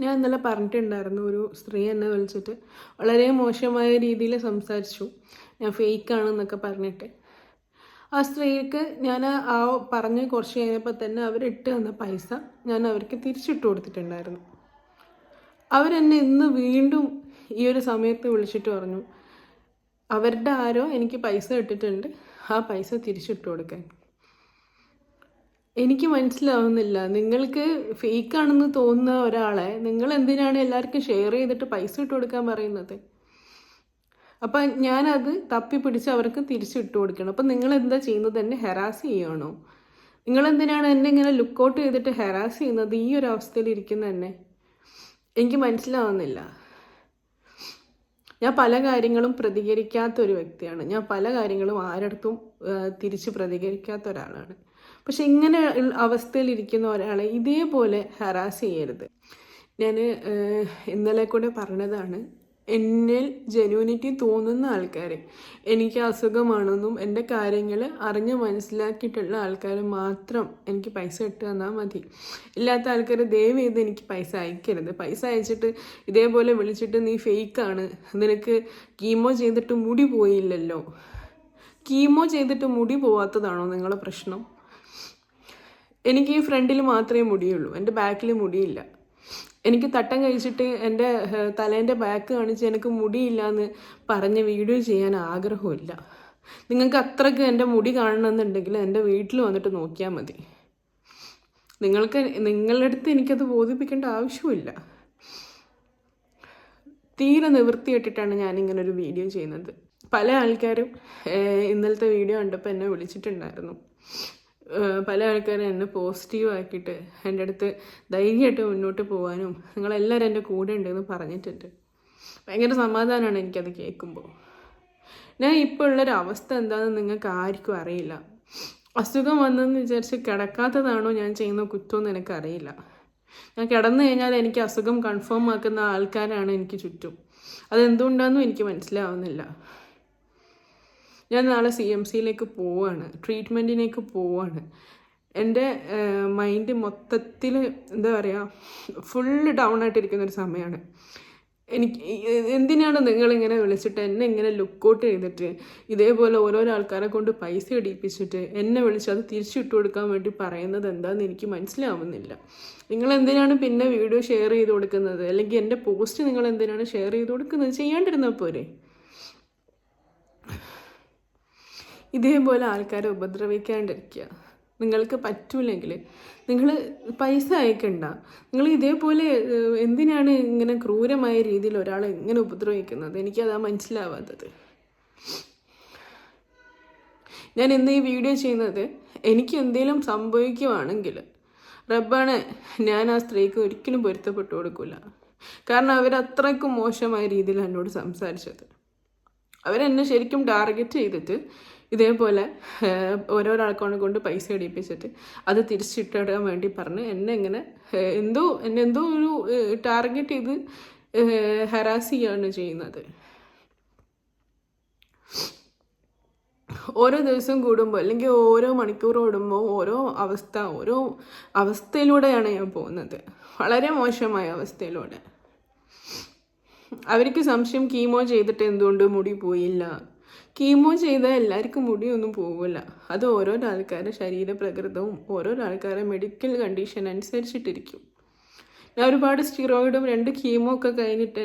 ഞാൻ ഇന്നലെ പറഞ്ഞിട്ടുണ്ടായിരുന്നു, ഒരു സ്ത്രീ എന്നെ വിളിച്ചിട്ട് വളരെ മോശമായ രീതിയിൽ സംസാരിച്ചു, ഞാൻ ഫേക്കാണെന്നൊക്കെ പറഞ്ഞിട്ട്. ആ സ്ത്രീക്ക് ഞാൻ ആ പറഞ്ഞ് കുറച്ച് കഴിഞ്ഞപ്പോൾ തന്നെ അവരിട്ട് തന്ന പൈസ ഞാൻ അവർക്ക് തിരിച്ചിട്ട് കൊടുത്തിട്ടുണ്ടായിരുന്നു. അവരെന്നെ ഇന്ന് വീണ്ടും ഈ ഒരു സമയത്ത് വിളിച്ചിട്ട് പറഞ്ഞു അവരുടെ ആരോ എനിക്ക് പൈസ ഇട്ടിട്ടുണ്ട്, ആ പൈസ തിരിച്ചിട്ട് കൊടുക്കാൻ. എനിക്ക് മനസ്സിലാവുന്നില്ല, നിങ്ങൾക്ക് ഫേക്കാണെന്ന് തോന്നുന്ന ഒരാളെ നിങ്ങൾ എന്തിനാണ് എല്ലാവർക്കും ഷെയർ ചെയ്തിട്ട് പൈസ ഇട്ട് കൊടുക്കാൻ പറയുന്നത്? അപ്പം ഞാനത് തപ്പിപ്പിടിച്ച് അവർക്ക് തിരിച്ചിട്ട് കൊടുക്കണം. അപ്പം നിങ്ങൾ എന്താ ചെയ്യുന്നത്? എന്നെ ഹെറാസ് ചെയ്യുകയാണോ? നിങ്ങളെന്തിനാണ് എന്നെ ഇങ്ങനെ ലുക്കൗട്ട് ചെയ്തിട്ട് ഹെറാസ് ചെയ്യുന്നത് ഈ ഒരു അവസ്ഥയിൽ ഇരിക്കുന്ന എന്നെ? എനിക്ക് മനസ്സിലാവുന്നില്ല. ഞാൻ പല കാര്യങ്ങളും പ്രതികരിക്കാത്ത ഒരു വ്യക്തിയാണ്. ഞാൻ പല കാര്യങ്ങളും ആരടുത്തും തിരിച്ച് പ്രതികരിക്കാത്ത ഒരാളാണ്. പക്ഷെ ഇങ്ങനെ അവസ്ഥയിലിരിക്കുന്ന ഒരാളെ ഇതേപോലെ ഹറാസ് ചെയ്യരുത്. ഞാൻ ഇന്നലെ കൂടെ പറഞ്ഞതാണ്, എന്നിൽ ജെന്യൂനിറ്റി തോന്നുന്ന ആൾക്കാർ, എനിക്ക് അസുഖമാണെന്നും എൻ്റെ കാര്യങ്ങൾ അറിഞ്ഞ് മനസ്സിലാക്കിയിട്ടുള്ള ആൾക്കാർ മാത്രം എനിക്ക് പൈസ ഇട്ട് തന്നാൽ മതി. ഇല്ലാത്ത ആൾക്കാർ ദയവ് ചെയ്ത് എനിക്ക് പൈസ അയക്കരുത്. പൈസ അയച്ചിട്ട് ഇതേപോലെ വിളിച്ചിട്ട് നീ ഫേക്കാണ്, നിനക്ക് കീമോ ചെയ്തിട്ട് മുടി പോയില്ലല്ലോ. കീമോ ചെയ്തിട്ട് മുടി പോവാത്തതാണോ നിങ്ങളുടെ പ്രശ്നം? എനിക്ക് ഈ ഫ്രണ്ടിൽ മാത്രമേ മുടിയുള്ളൂ, എൻ്റെ ബാക്കിൽ മുടിയില്ല. എനിക്ക് തട്ടം കഴിച്ചിട്ട് എൻ്റെ തലേൻ്റെ ബാക്ക് കാണിച്ച് എനിക്ക് മുടിയില്ല എന്ന് പറഞ്ഞ് വീഡിയോ ചെയ്യാൻ ആഗ്രഹമില്ല. നിങ്ങൾക്ക് അത്രയ്ക്ക് എൻ്റെ മുടി കാണണമെന്നുണ്ടെങ്കിൽ എൻ്റെ വീട്ടിൽ വന്നിട്ട് നോക്കിയാൽ മതി. നിങ്ങളുടെ അടുത്ത് എനിക്കത് ബോധിപ്പിക്കേണ്ട ആവശ്യമില്ല. തീരെ നിവൃത്തിയിട്ടിട്ടാണ് ഞാനിങ്ങനൊരു വീഡിയോ ചെയ്യുന്നത്. പല ആൾക്കാരും ഇന്നലത്തെ വീഡിയോ കണ്ടപ്പോൾ എന്നെ വിളിച്ചിട്ടുണ്ടായിരുന്നു. പല ആൾക്കാരും എന്നെ പോസിറ്റീവ് ആക്കിയിട്ട് എൻ്റെ അടുത്ത് ധൈര്യമായിട്ട് മുന്നോട്ട് പോകാനും നിങ്ങളെല്ലാവരും എൻ്റെ കൂടെ ഉണ്ടെന്ന് പറഞ്ഞിട്ടുണ്ട്. ഭയങ്കര സമാധാനമാണ് എനിക്കത് കേൾക്കുമ്പോൾ. ഞാൻ ഇപ്പോൾ ഉള്ളൊരു അവസ്ഥ എന്താണെന്ന് നിങ്ങൾക്ക് ആർക്കും അറിയില്ല. അസുഖം വന്നെന്ന് വിചാരിച്ച് കിടക്കാത്തതാണോ ഞാൻ ചെയ്യുന്ന കുറ്റമെന്ന് എനിക്കറിയില്ല. ഞാൻ കിടന്നു കഴിഞ്ഞാൽ എനിക്ക് അസുഖം കൺഫേം ആക്കുന്ന ആൾക്കാരാണ് എനിക്ക് ചുറ്റും. അതെന്തുകൊണ്ടാണെന്നും എനിക്ക് മനസ്സിലാവുന്നില്ല. ഞാൻ നാളെ CMCയിലേക്ക് പോവുകയാണ്, ട്രീറ്റ്മെൻറ്റിലേക്ക് പോവുകയാണ്. എൻ്റെ മൈൻഡ് മൊത്തത്തിൽ എന്താ പറയുക, ഫുള്ള് ഡൗൺ ആയിട്ടിരിക്കുന്നൊരു സമയമാണ്. എനിക്ക് എന്തിനാണ് നിങ്ങളിങ്ങനെ വിളിച്ചിട്ട് എന്നെ ഇങ്ങനെ ലുക്കൗട്ട് ചെയ്തിട്ട് ഇതേപോലെ ഓരോരോ ആൾക്കാരെ കൊണ്ട് പൈസ ഇടിപ്പിച്ചിട്ട് എന്നെ വിളിച്ച് അത് തിരിച്ചിട്ട് കൊടുക്കാൻ വേണ്ടി പറയുന്നത് എന്താണെന്ന് എനിക്ക് മനസ്സിലാവുന്നില്ല. നിങ്ങളെന്തിനാണ് പിന്നെ വീഡിയോ ഷെയർ ചെയ്ത് കൊടുക്കുന്നത്? അല്ലെങ്കിൽ എൻ്റെ പോസ്റ്റ് നിങ്ങൾ എന്തിനാണ് ഷെയർ ചെയ്ത് കൊടുക്കുന്നത്? ചെയ്യാണ്ടിരുന്നാൽ പോരെ? ഇതേപോലെ ആൾക്കാരെ ഉപദ്രവിക്കാണ്ടിരിക്കുക. നിങ്ങൾക്ക് പറ്റൂലെങ്കിൽ നിങ്ങൾ പൈസ അയക്കണ്ട. നിങ്ങൾ ഇതേപോലെ എന്തിനാണ് ഇങ്ങനെ ക്രൂരമായ രീതിയിൽ ഒരാളെ ഇങ്ങനെ ഉപദ്രവിക്കുന്നത്? എനിക്കതാ മനസ്സിലാവാത്തത്. ഞാൻ ഇന്ന് ഈ വീഡിയോ ചെയ്യുന്നത്, എനിക്ക് എന്തെങ്കിലും സംഭവിക്കുവാണെങ്കിൽ റബ്ബാണ്, ഞാൻ ആ സ്ത്രീക്ക് ഒരിക്കലും പൊരുത്തപ്പെട്ടു കൊടുക്കില്ല. കാരണം അവരത്രയ്ക്കും മോശമായ രീതിയിൽ എന്നോട് സംസാരിച്ചത്. അവരെന്നെ ശരിക്കും ടാർഗറ്റ് ചെയ്തിട്ട് ഇതേപോലെ ഓരോരാൾക്കാണ് കൊണ്ട് പൈസ ഇടിപ്പിച്ചിട്ട് അത് തിരിച്ചിട്ടിടാൻ വേണ്ടി പറഞ്ഞ് എന്നെ എന്തോ ഒരു ടാർഗറ്റ് ചെയ്ത് ഹരാസ് ചെയ്യുകയാണ് ചെയ്യുന്നത്. ഓരോ ദിവസം കൂടുമ്പോൾ അല്ലെങ്കിൽ ഓരോ മണിക്കൂർ കൂടുമ്പോൾ ഓരോ അവസ്ഥയിലൂടെയാണ് ഞാൻ പോകുന്നത്. വളരെ മോശമായ അവസ്ഥയിലൂടെ. അവർക്ക് സംശയം കീമോ ചെയ്തിട്ട് എന്തുകൊണ്ട് മുടി പോയില്ല. കീമോ ചെയ്താൽ എല്ലാവർക്കും മുടിയൊന്നും പോകില്ല. അത് ഓരോരോ ആൾക്കാരുടെ ശരീരപ്രകൃതവും ഓരോരോ ആൾക്കാരുടെ മെഡിക്കൽ കണ്ടീഷൻ അനുസരിച്ചിട്ടിരിക്കും. ഞാൻ ഒരുപാട് സ്റ്റിറോയിഡും 2 കീമോ ഒക്കെ കഴിഞ്ഞിട്ട്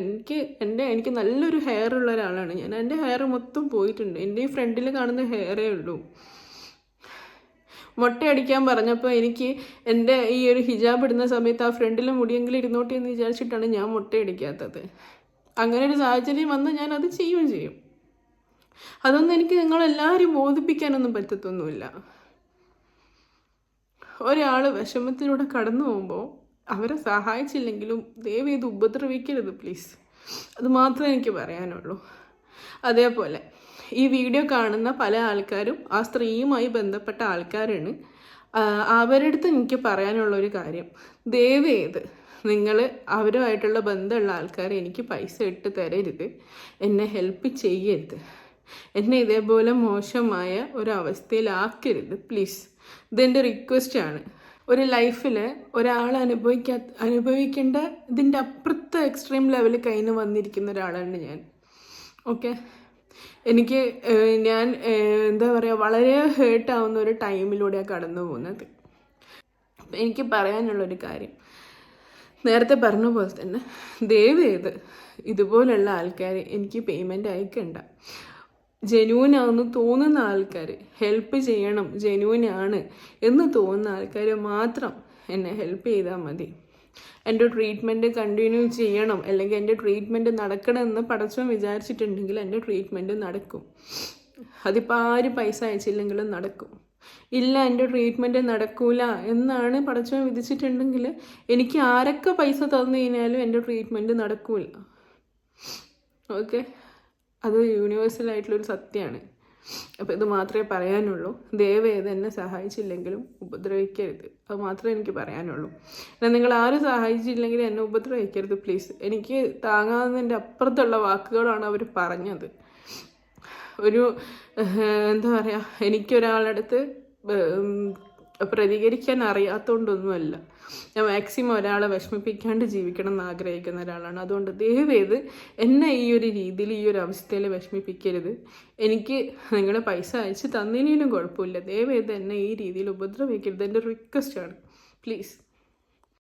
എനിക്ക് നല്ലൊരു ഹെയർ ഉള്ള ഒരാളാണ് ഞാൻ. എൻ്റെ ഹെയർ മൊത്തം പോയിട്ടുണ്ട്. എൻ്റെ ഈ ഫ്രണ്ടിൽ കാണുന്ന ഹെയറേ ഉള്ളൂ. മുട്ടയടിക്കാൻ പറഞ്ഞപ്പോൾ എനിക്ക് എൻ്റെ ഈ ഒരു ഹിജാബ് ഇടുന്ന സമയത്ത് ആ ഫ്രണ്ടിൽ മുടിയെങ്കിലും ഇരുന്നോട്ടെ എന്ന് വിചാരിച്ചിട്ടാണ് ഞാൻ മുട്ടയടിക്കാത്തത്. അങ്ങനെ ഒരു സാഹചര്യം വന്ന് ഞാൻ അത് ചെയ്യും. അതൊന്നും എനിക്ക് നിങ്ങളെല്ലാവരും ബോധിപ്പിക്കാനൊന്നും പറ്റത്തൊന്നുമില്ല. ഒരാൾ വിഷമത്തിലൂടെ കടന്നു പോകുമ്പോൾ അവരെ സഹായിച്ചില്ലെങ്കിലും ദയവ് ചെയ്ത് ഉപദ്രവിക്കരുത് പ്ലീസ്. അത് മാത്രമേ എനിക്ക് പറയാനുള്ളൂ. അതേപോലെ ഈ വീഡിയോ കാണുന്ന പല ആൾക്കാരും ആ സ്ത്രീയുമായി ബന്ധപ്പെട്ട ആൾക്കാരാണ്. അവരുടെ അടുത്ത് എനിക്ക് പറയാനുള്ളൊരു കാര്യം, ദയവ് ചെയ്ത് നിങ്ങൾ അവരുമായിട്ടുള്ള ബന്ധമുള്ള ആൾക്കാർ എനിക്ക് പൈസ ഇട്ട് തരരുത്, എന്നെ ഹെൽപ്പ് ചെയ്യരുത്, എന്നെ ഇതേപോലെ മോശമായ ഒരു അവസ്ഥയിലാക്കരുത് പ്ലീസ്. ഇതെൻ്റെ റിക്വസ്റ്റാണ്. ഒരു ലൈഫിൽ ഒരാൾ അനുഭവിക്കേണ്ട ഇതിൻ്റെ അപ്പുറത്തെ എക്സ്ട്രീം ലെവലിൽ കയ്യിൽ നിന്ന് വന്നിരിക്കുന്ന ഒരാളാണ് ഞാൻ. ഓക്കെ, എനിക്ക് ഞാൻ എന്താ പറയുക, വളരെ ഹേർട്ടാവുന്ന ഒരു ടൈമിലൂടെയാണ് കടന്നു പോകുന്നത്. എനിക്ക് പറയാനുള്ളൊരു കാര്യം, നേരത്തെ പറഞ്ഞ പോലെ തന്നെ ദയവേത് ഇതുപോലുള്ള ആൾക്കാർ എനിക്ക് പേയ്മെൻറ്റ് അയക്കണ്ട. ജെന്യൂനാണെന്ന് തോന്നുന്ന ആൾക്കാർ, ഹെൽപ്പ് ചെയ്യണം, ജെന്യൂനാണ് എന്ന് തോന്നുന്ന ആൾക്കാർ മാത്രം എന്നെ ഹെൽപ്പ് ചെയ്താൽ മതി. എൻ്റെ ട്രീറ്റ്മെൻറ്റ് കണ്ടിന്യൂ ചെയ്യണം, അല്ലെങ്കിൽ എൻ്റെ ട്രീറ്റ്മെൻറ്റ് നടക്കണമെന്ന് പടച്ചവൻ വിചാരിച്ചിട്ടുണ്ടെങ്കിൽ എൻ്റെ ട്രീറ്റ്മെൻറ്റ് നടക്കും. അതിപ്പോൾ ആര് പൈസ അയച്ചില്ലെങ്കിലും നടക്കും. ഇല്ല, എൻ്റെ ട്രീറ്റ്മെൻറ്റ് നടക്കൂല എന്നാണ് പടച്ചവൻ വിധിച്ചിട്ടുണ്ടെങ്കിൽ എനിക്ക് ആരൊക്കെ പൈസ തന്നു കഴിഞ്ഞാലും എൻ്റെ ട്രീറ്റ്മെൻറ്റ് നടക്കൂല. ഓക്കെ, അത് യൂണിവേഴ്സലായിട്ടുള്ളൊരു സത്യമാണ്. അപ്പോൾ ഇത് മാത്രമേ പറയാനുള്ളൂ. ദയവേത് എന്നെ സഹായിച്ചില്ലെങ്കിലും ഉപദ്രവിക്കരുത്, അത് മാത്രമേ എനിക്ക് പറയാനുള്ളൂ. എന്നാൽ നിങ്ങൾ ആരും സഹായിച്ചില്ലെങ്കിൽ എന്നെ ഉപദ്രവിക്കരുത് പ്ലീസ്. എനിക്ക് താങ്ങാവുന്നതിൻ്റെ അപ്പുറത്തുള്ള വാക്കുകളാണ് അവർ പറഞ്ഞത്. ഒരു എന്താ പറയുക, എനിക്കൊരാളുടെ അടുത്ത് പ്രതികരിക്കാൻ അറിയാത്തതുകൊണ്ടൊന്നുമല്ല. ഞാൻ മാക്സിമം ഒരാളെ വിഷമിപ്പിക്കാണ്ട് ജീവിക്കണം എന്ന് ആഗ്രഹിക്കുന്ന ഒരാളാണ്. അതുകൊണ്ട് ദയവേത് എന്നെ ഈ ഒരു രീതിയിൽ, ഈ ഒരു അവസ്ഥയിൽ വിഷമിപ്പിക്കരുത്. എനിക്ക് നിങ്ങൾ പൈസ അയച്ച് തന്നതിനും കുഴപ്പമില്ല. ദയവേത് എന്നെ ഈ രീതിയിൽ ഉപദ്രവിക്കരുത്. എൻ്റെ റിക്വസ്റ്റാണ്, പ്ലീസ്.